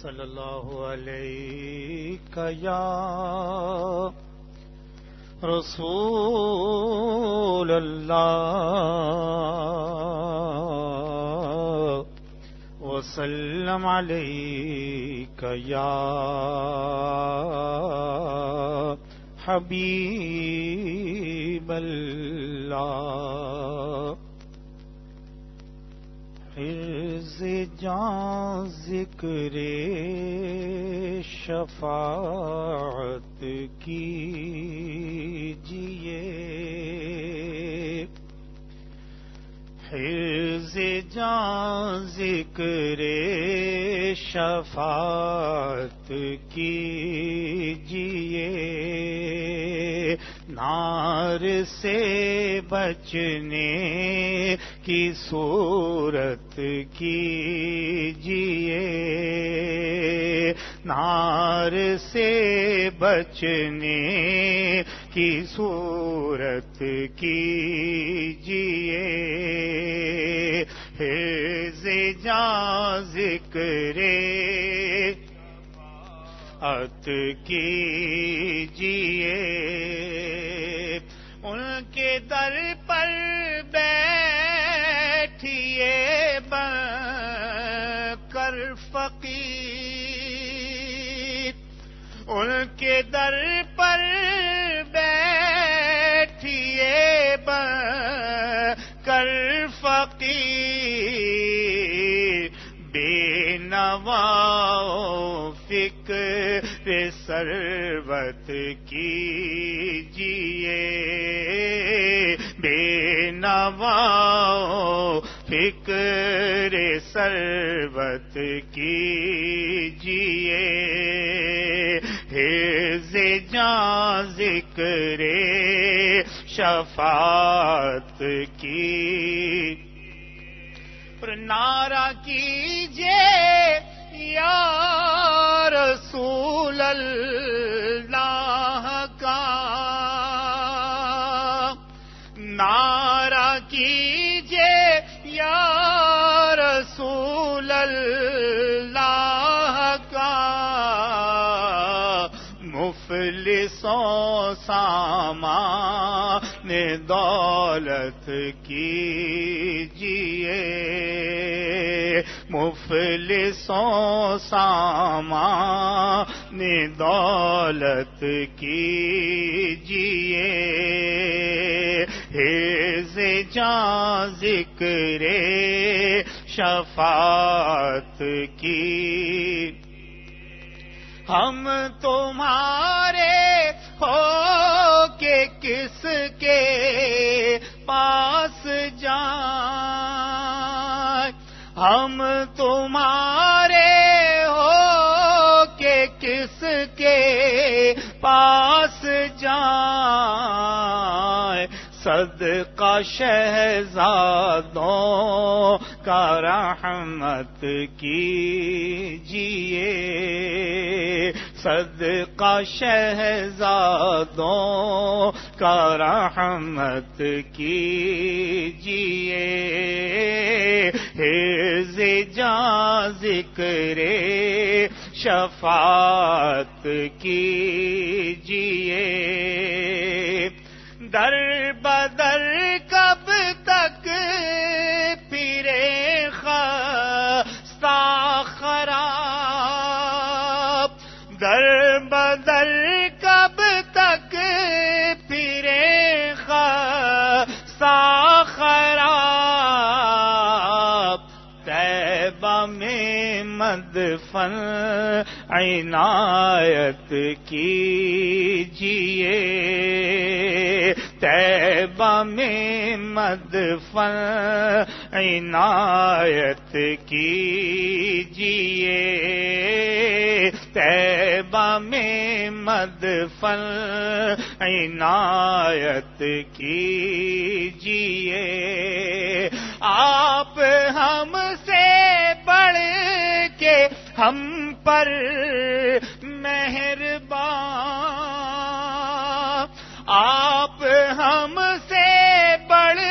صلی اللہ علیہ یا رسول اللہ وسلم علیک یا حبیب اللہ. حرز جان ذکر شفاعت کیجئے، حرز جان ذکر شفاعت کیجئے، نار سے بچنے کی صورت کیجئے، نار سے بچنے کی صورت کیجئے، حرز جان ذکر شفاعت کیجئے، ان کے در پر بیٹھیے بن کر فقیر، ان کے در پر بیٹھیے بن کر فقیر، بے نوا فکر ثروت کیجئے، بے نوا فکر ثروت کیجئے، حرز جان ذکر شفاعت کی. نعرہ کیجئے یا رسول اللہ کا، نعرہ کیجئے یا رسول اللہ کا، مفلسوں سامان دولت کیجئے، مفلسوں سامان دولت کیجئے، حرز جان ذکر شفاعت کی. ہم تمہارے ہو کے کس کے پاس جائیں، ہم تمہارے ہو کے کس کے پاس جائیں، صدقہ شہزادوں کا رحمت کیجئے، صدقہ شہزادوں کا رحمت کیجئے، حرز جان ذکر شفاعت کیجئے، در بدر کب تک پیرے خستہ خراب، در بدر کب تک پیرے خستہ خراب، طیبہ میں مدفن عنایت کیجئے، طیبہ میں مدفن عنایت کیجئے، طیبہ میں مدفن عنایت کیجئے، آپ ہم سے بڑھ کے ہم پر مہربان، آپ ہم سے بڑھ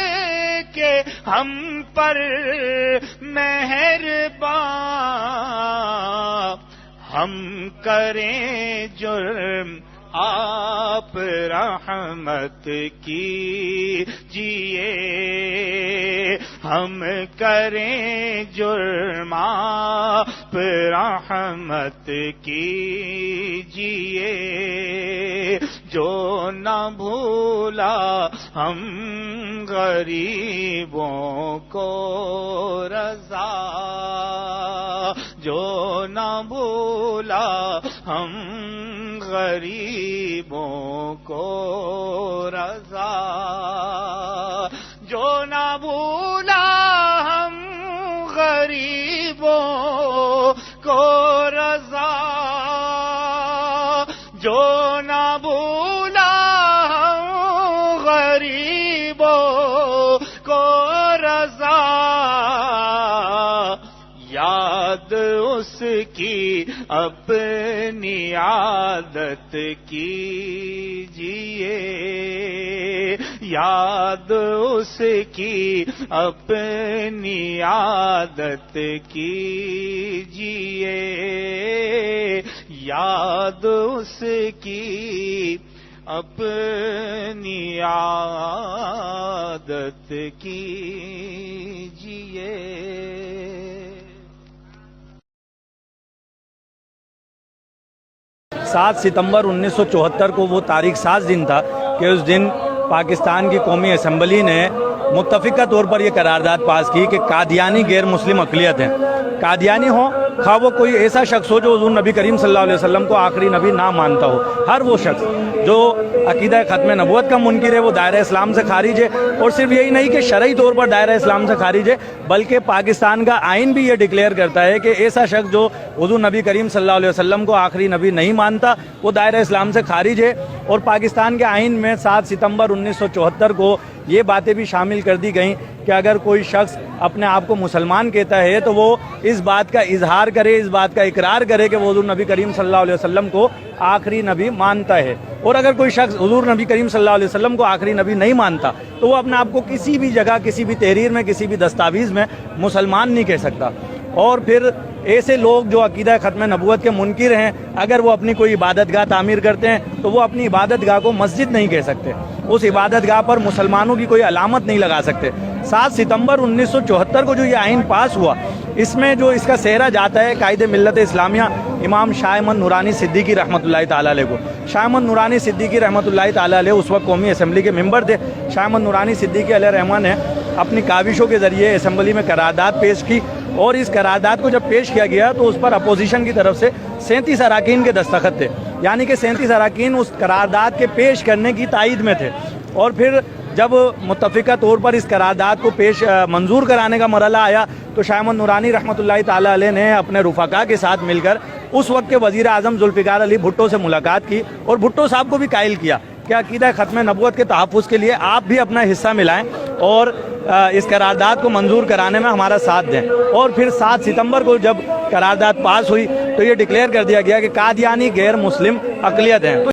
کے ہم پر مہربان، ہم کریں جرم آپ رحمت کیجئے، ہم کریں جرم آپ رحمت کیجئے، جو نہ بھولا ہم غریبوں کو رضا، جو نہ بھولا ہم غریبوں کو رضا، جو نہ بھولا ہم غریبوں کو رضا، جو نہ بھولا ہم غریبوں کو رضا، یاد اس کی اپنی عادت کیجئے، یاد اس کی اپنی عادت کیجئے، یاد اس کی اپنی عادت کیجئے۔ 7 ستمبر 1974 کو وہ تاریخ ساز دن تھا کہ اس دن پاکستان کی قومی اسمبلی نے متفقہ طور پر یہ قرارداد پاس کی کہ قادیانی غیر مسلم اقلیت ہیں، قادیانی ہوں خواہ وہ کوئی ایسا شخص ہو جو حضور نبی کریم صلی اللہ علیہ وسلم کو آخری نبی نہ مانتا ہو، ہر وہ شخص جو عقیدہ ختم نبوت کا منکر ہے وہ دائرہ اسلام سے خارج ہے، اور صرف یہی نہیں کہ شرعی طور پر دائرہ اسلام سے خارج ہے بلکہ پاکستان کا آئین بھی یہ ڈکلیئر کرتا ہے کہ ایسا شخص جو حضور نبی کریم صلی اللہ علیہ وسلم کو آخری نبی نہیں مانتا وہ دائرہ اسلام سے خارج ہے۔ اور پاکستان کے آئین میں 7 ستمبر 1974 کو یہ باتیں بھی شامل کر دی گئیں کہ اگر کوئی شخص اپنے آپ کو مسلمان کہتا ہے تو وہ اس بات کا اظہار کرے، اس بات کا اقرار کرے کہ وہ حضور نبی کریم صلی اللہ علیہ وسلم کو آخری نبی مانتا ہے، اور اگر کوئی شخص حضور نبی کریم صلی اللہ علیہ وسلم کو آخری نبی نہیں مانتا تو وہ اپنے آپ کو کسی بھی جگہ، کسی بھی تحریر میں، کسی بھی دستاویز میں مسلمان نہیں کہہ سکتا۔ اور پھر ایسے لوگ جو عقیدہ ختم نبوت کے منکر ہیں اگر وہ اپنی کوئی عبادت گاہ تعمیر کرتے ہیں تو وہ اپنی عبادت گاہ کو مسجد نہیں کہہ سکتے، اس عبادت گاہ پر مسلمانوں کی کوئی علامت نہیں لگا سکتے۔ 7 ستمبر 1974 کو جو یہ آئین پاس ہوا اس میں جو اس کا سہرا جاتا ہے قائد ملت اسلامیہ امام شاہ احمد نورانی صدیقی رحمۃ اللہ تعالیٰ علیہ کو۔ شاہ احمد نورانی صدیقی رحمۃ اللہ تعالیٰ علیہ اس وقت قومی اسمبلی کے ممبر تھے۔ شاہ احمد نورانی صدیقی علیہ رحمٰن نے اپنی کاوشوں کے ذریعے اسمبلی میں قرارداد پیش کی، اور اس قرارداد کو جب پیش کیا گیا تو اس پر اپوزیشن کی طرف سے 37 اراکین کے دستخط تھے، یعنی کہ 37 اراکین اس قرارداد کے پیش کرنے کی تائید میں تھے۔ اور پھر جب متفقہ طور پر اس قرارداد کو منظور کرانے کا مرحلہ آیا تو شاہ احمد نورانی رحمۃ اللہ تعالیٰ علیہ نے اپنے رفقا کے ساتھ مل کر اس وقت کے وزیر اعظم ذوالفقار علی بھٹو سے ملاقات کی، اور بھٹو صاحب کو بھی قائل کیا کہ عقیدہ ختم نبوت کے تحفظ کے لیے آپ بھی اپنا حصہ ملائیں اور اس قرارداد کو منظور کرانے میں ہمارا ساتھ دیں۔ اور پھر 7 ستمبر کو جب قرارداد پاس ہوئی تو یہ ڈکلیئر کر دیا گیا کہ قادیانی غیر مسلم اقلیت ہیں۔